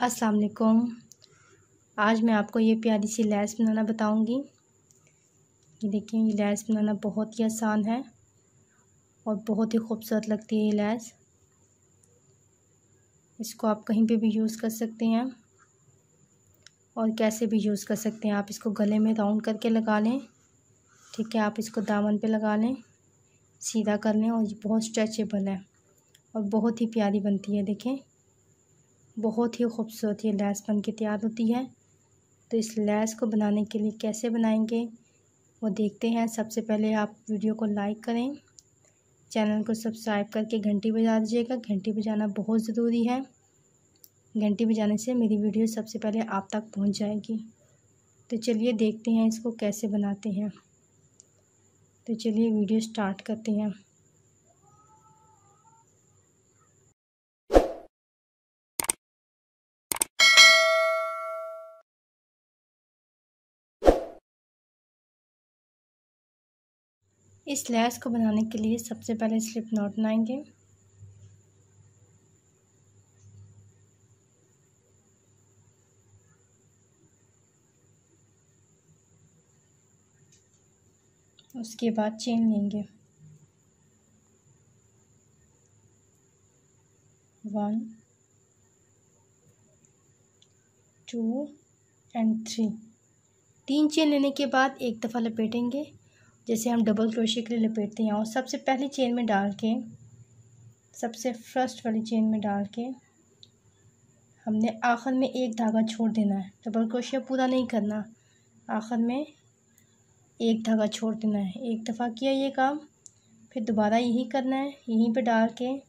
अस्सलाम वालेकुम। आज मैं आपको ये प्यारी सी लैस बनाना बताऊंगी। ये देखिए, ये लैस बनाना बहुत ही आसान है और बहुत ही खूबसूरत लगती है ये लैस। इसको आप कहीं पे भी यूज़ कर सकते हैं और कैसे भी यूज़ कर सकते हैं। आप इसको गले में राउंड करके लगा लें, ठीक है। आप इसको दामन पे लगा लें, सीधा कर लें, और ये बहुत स्ट्रेचेबल है और बहुत ही प्यारी बनती है। देखें, बहुत ही खूबसूरत ये लैस बन के तैयार होती है। तो इस लैस को बनाने के लिए कैसे बनाएंगे वो देखते हैं। सबसे पहले आप वीडियो को लाइक करें, चैनल को सब्सक्राइब करके घंटी बजा दीजिएगा। घंटी बजाना बहुत ज़रूरी है। घंटी बजाने से मेरी वीडियो सबसे पहले आप तक पहुंच जाएगी। तो चलिए देखते हैं इसको कैसे बनाते हैं। तो चलिए वीडियो स्टार्ट करते हैं। इस लैस को बनाने के लिए सबसे पहले स्लिप नॉट बनाएंगे। उसके बाद चेन लेंगे, 1 2 एंड 3। 3 चेन लेने के बाद एक दफ़ा लपेटेंगे, जैसे हम डबल क्रोशे के लिए लपेटते हैं। और सबसे पहली चेन में डाल के, सबसे फर्स्ट वाली चेन में डाल के हमने आखिर में एक धागा छोड़ देना है। डबल क्रोशे पूरा नहीं करना, आखिर में एक धागा छोड़ देना है। एक दफ़ा किया ये काम, फिर दोबारा यही करना है। यहीं पे डाल के,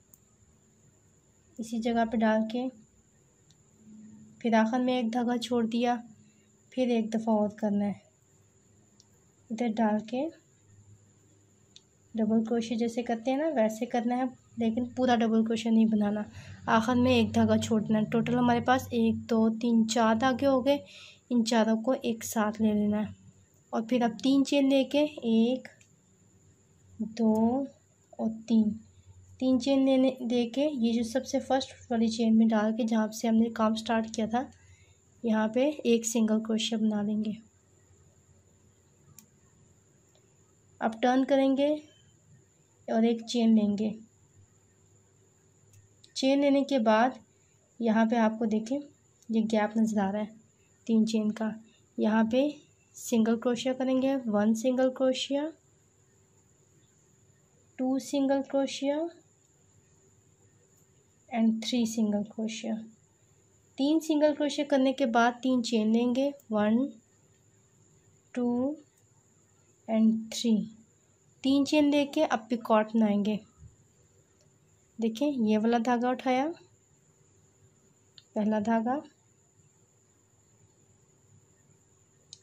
इसी जगह पे डाल के, फिर आखिर में एक धागा छोड़ दिया, फिर एक दफ़ा और करना है। इधर डाल के डबल क्रोशे जैसे करते हैं ना, वैसे करना है, लेकिन पूरा डबल क्रोशे नहीं बनाना। आखिर में एक धागा छोड़ना है। टोटल हमारे पास 1 2 3 4 धागे हो गए। इन चारों को एक साथ ले लेना है और फिर अब 3 चेन लेके 1 2 और 3 चेन लेके ये जो सबसे फर्स्ट वाली चेन में डाल के, जहाँ से हमने काम स्टार्ट किया था, यहाँ पे एक सिंगल क्रोशे बना लेंगे। अब टर्न करेंगे और एक चेन लेंगे। चेन लेने के बाद यहाँ पे आपको देखें ये गैप नज़र आ रहा है 3 चेन का। यहाँ पे सिंगल क्रोशिया करेंगे, 1 single crochet, 2 single crochet and 3 single crochet. 3 single crochet करने के बाद 3 चेन लेंगे, 1 2 एंड 3। 3 चेन लेके अब पिकॉट बनाएंगे। देखें, ये वाला धागा उठाया, पहला धागा,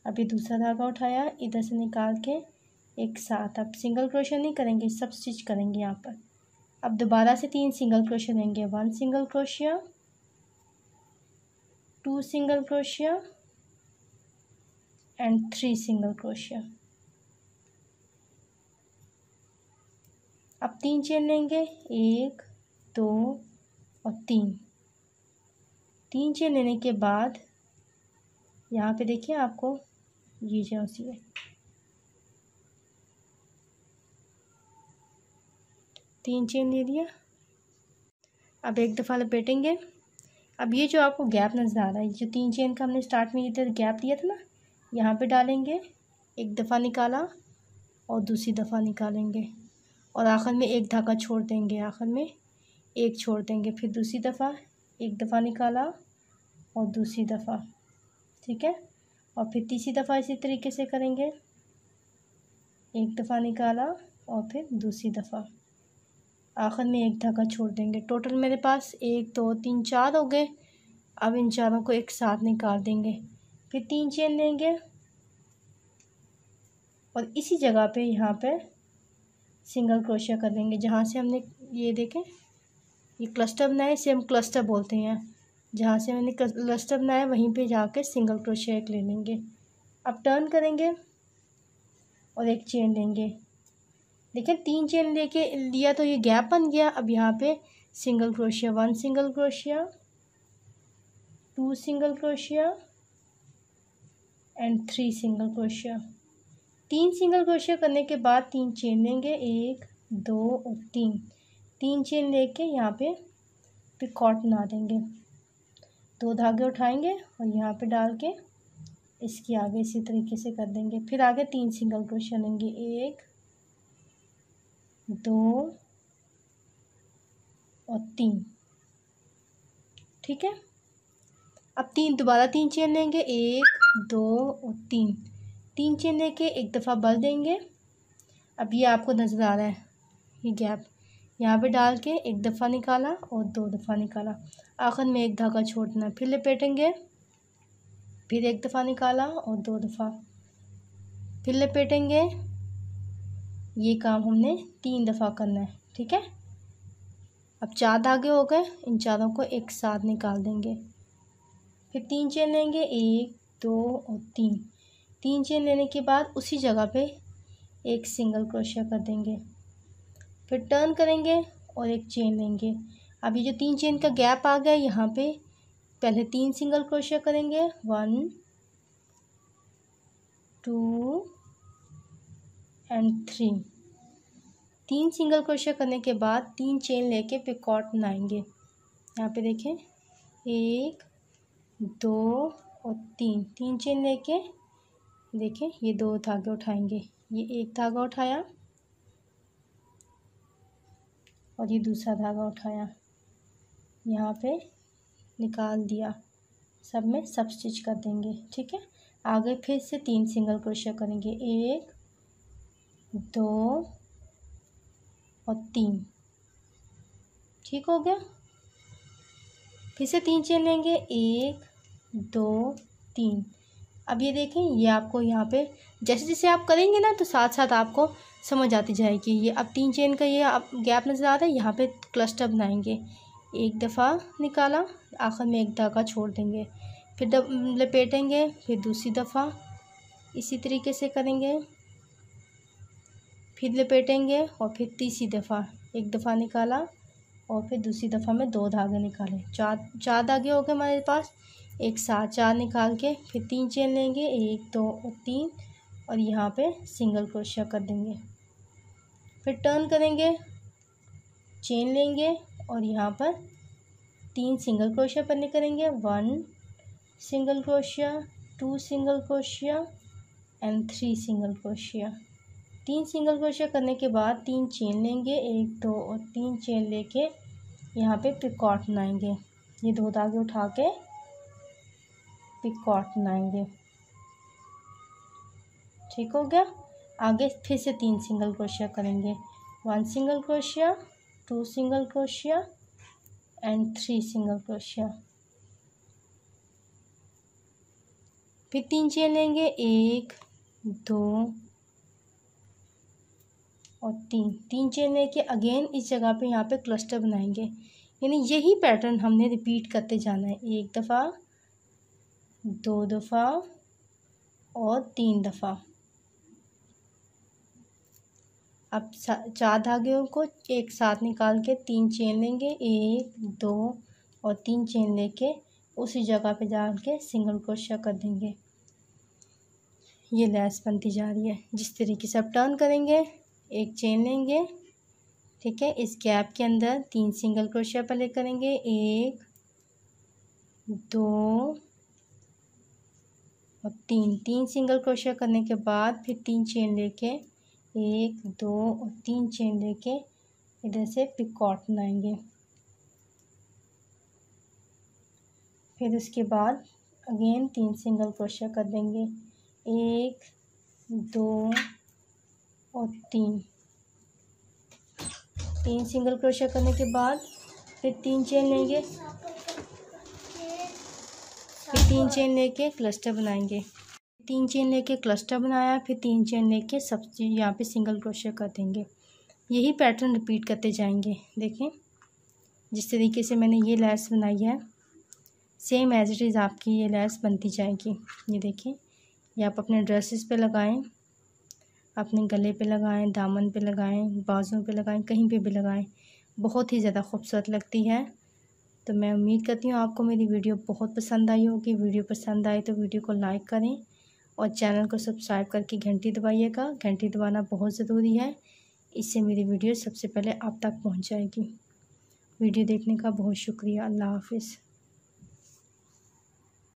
अभी दूसरा धागा उठाया, इधर से निकाल के एक साथ। अब सिंगल क्रोशिया नहीं करेंगे, सब स्टिच करेंगे यहाँ पर। अब दोबारा से 3 सिंगल क्रोशिया लेंगे, 1 single crochet, 2 single crochet and 3 single crochet. अब 3 चेन लेंगे, 1 2 और 3 चेन लेने के बाद यहाँ पे देखिए आपको ये जो सी है, 3 चेन ले लिया। अब एक दफ़ा लपेटेंगे। अब ये जो आपको गैप नज़र आ रहा है, जो 3 चेन का हमने स्टार्ट में इधर गैप दिया था ना, यहाँ पे डालेंगे, एक दफ़ा निकाला और दूसरी दफ़ा निकालेंगे और आखिर में एक धागा छोड़ देंगे, आखिर में एक छोड़ देंगे, फिर दूसरी दफ़ा एक दफ़ा निकाला और दूसरी दफ़ा, ठीक है। और फिर तीसरी दफ़ा इसी तरीके से करेंगे, एक दफ़ा निकाला और फिर दूसरी दफ़ा, आखिर में एक धागा छोड़ देंगे। टोटल मेरे पास 1 2 3 4 हो गए। अब इन चारों को एक साथ निकाल देंगे, फिर 3 चेन लेंगे और इसी जगह पे यहाँ पे सिंगल क्रोशिया कर देंगे। जहाँ से हमने ये देखें ये क्लस्टर बनाया, इसे हम क्लस्टर बोलते हैं। जहाँ से मैंने क्लस्टर बनाया वहीं पे जाके सिंगल क्रोशिया एक ले लेंगे। अब टर्न करेंगे और एक चेन लेंगे। देखिए 3 चेन लेके लिया तो ये गैप बन गया। अब यहाँ पे single crochet, 1 single crochet, 2 single crochet and 3 single crochet. 3 single crochet करने के बाद 3 चेन लेंगे, 1 2 और 3 चेन लेके यहाँ पे पिकॉट बना देंगे। 2 धागे उठाएंगे और यहाँ पे डाल के इसके आगे इसी तरीके से कर देंगे। फिर आगे 3 सिंगल क्रोशिया लेंगे, 1 2 और 3। ठीक है, अब दोबारा 3 चेन लेंगे, 1 2 और 3 चेन लेके एक दफ़ा बल देंगे। अब ये आपको नज़र आ रहा है ये गैप, यहाँ पे डाल के एक दफ़ा निकाला और 2 दफ़ा निकाला, आखिर में एक धागा छोड़ना। फिर लपेटेंगे, फिर एक दफ़ा निकाला और 2 दफ़ा, फिर लपेटेंगे। ये काम हमने 3 दफ़ा करना है। ठीक है, अब 4 धागे हो गए, इन चारों को एक साथ निकाल देंगे। फिर 3 चेन लेंगे, 1 2 और 3 चेन लेने के बाद उसी जगह पे एक सिंगल क्रोशिया कर देंगे। फिर टर्न करेंगे और एक चेन लेंगे। अब ये जो 3 चेन का गैप आ गया, यहाँ पे पहले 3 सिंगल क्रोशिया करेंगे, 1 2 एंड 3 सिंगल क्रोशिया करने के बाद 3 चेन लेके पिकॉट बनाएंगे। यहाँ पे देखें, 1 2 और 3 चेन लेके देखें, ये 2 धागे उठाएंगे, ये एक धागा उठाया और ये दूसरा धागा उठाया, यहाँ पे निकाल दिया, सब में सब स्टिच कर देंगे। ठीक है, आगे फिर से 3 सिंगल क्रोशिया करेंगे, 1 2 और 3। ठीक हो गया, फिर से 3 चेन लेंगे, 1 2 3। अब ये देखें, ये आपको यहाँ पे जैसे जैसे आप करेंगे ना तो साथ साथ आपको समझ आती जाएगी। ये अब 3 चेन का ये अब गैप नज़र आ रहा है, यहाँ पे क्लस्टर बनाएंगे। एक दफ़ा निकाला, आखिर में एक धागा छोड़ देंगे, फिर लपेटेंगे, फिर दूसरी दफ़ा इसी तरीके से करेंगे, फिर लपेटेंगे और फिर तीसरी दफ़ा एक दफ़ा निकाला और फिर दूसरी दफ़ा में 2 धागे निकाले। चार धागे हो गए हमारे पास, एक साथ 4 निकाल के फिर 3 चेन लेंगे, 1 2 और 3 और यहाँ पे सिंगल क्रोशिया कर देंगे। फिर टर्न करेंगे, चेन लेंगे और यहाँ पर 3 सिंगल क्रोशिया पहले करेंगे, 1 single crochet, 2 single crochet and 3 single crochet. 3 single crochet करने के बाद 3 चेन लेंगे, 1 2 और 3 चेन लेके यहाँ पे पिकॉट बनाएंगे। ये 2 धागे उठा के पिकॉट बनाएंगे। ठीक हो गया, आगे फिर से 3 सिंगल क्रोशिया करेंगे, 1 single crochet, 2 single crochet and 3 single crochet. फिर 3 चेन लेंगे, 1 2 और 3 चेन लेके अगेन इस जगह पे यहाँ पे क्लस्टर बनाएंगे। यानी यही पैटर्न हमने रिपीट करते जाना है, एक दफ़ा 2 दफ़ा और 3 दफ़ा। अब 4 धागों को एक साथ निकाल के 3 चेन लेंगे, 1 2 और 3 चेन लेके उसी जगह पे डाल के सिंगल क्रोशिया कर देंगे। ये लैस बनती जा रही है। जिस तरीके से आप टर्न करेंगे, एक चेन लेंगे, ठीक है, इस गैप के अंदर 3 सिंगल क्रोशिया पहले करेंगे, 1 2 और 3 सिंगल क्रोशिया करने के बाद फिर 3 चेन लेके 1 2 और 3 चेन लेके इधर से पिकॉट बनाएंगे। फिर उसके बाद अगेन 3 सिंगल क्रोशिया कर देंगे, 1 2 और 3 सिंगल क्रोशिया करने के बाद फिर 3 चेन लेंगे, फिर 3 चेन लेके क्लस्टर बनाएंगे। 3 चेन लेके क्लस्टर बनाया, फिर 3 चेन लेके सब यहाँ पे सिंगल क्रोशिया कर देंगे। यही पैटर्न रिपीट करते जाएंगे। देखें, जिस तरीके से मैंने ये लैस बनाई है, सेम एज इट इज़ आपकी ये लैस बनती जाएगी। ये देखें, ये आप अपने ड्रेसेस पे लगाएं, अपने गले पे लगाएं, दामन पे लगाएं, बाजुओं पे लगाएं, कहीं पे भी लगाएं, बहुत ही ज़्यादा खूबसूरत लगती है। तो मैं उम्मीद करती हूँ आपको मेरी वीडियो बहुत पसंद आई होगी। वीडियो पसंद आए तो वीडियो को लाइक करें और चैनल को सब्सक्राइब करके घंटी दबाइएगा। घंटी दबाना बहुत ज़रूरी है, इससे मेरी वीडियो सबसे पहले आप तक पहुँच जाएगी। वीडियो देखने का बहुत शुक्रिया। अल्लाह हाफ़िज़।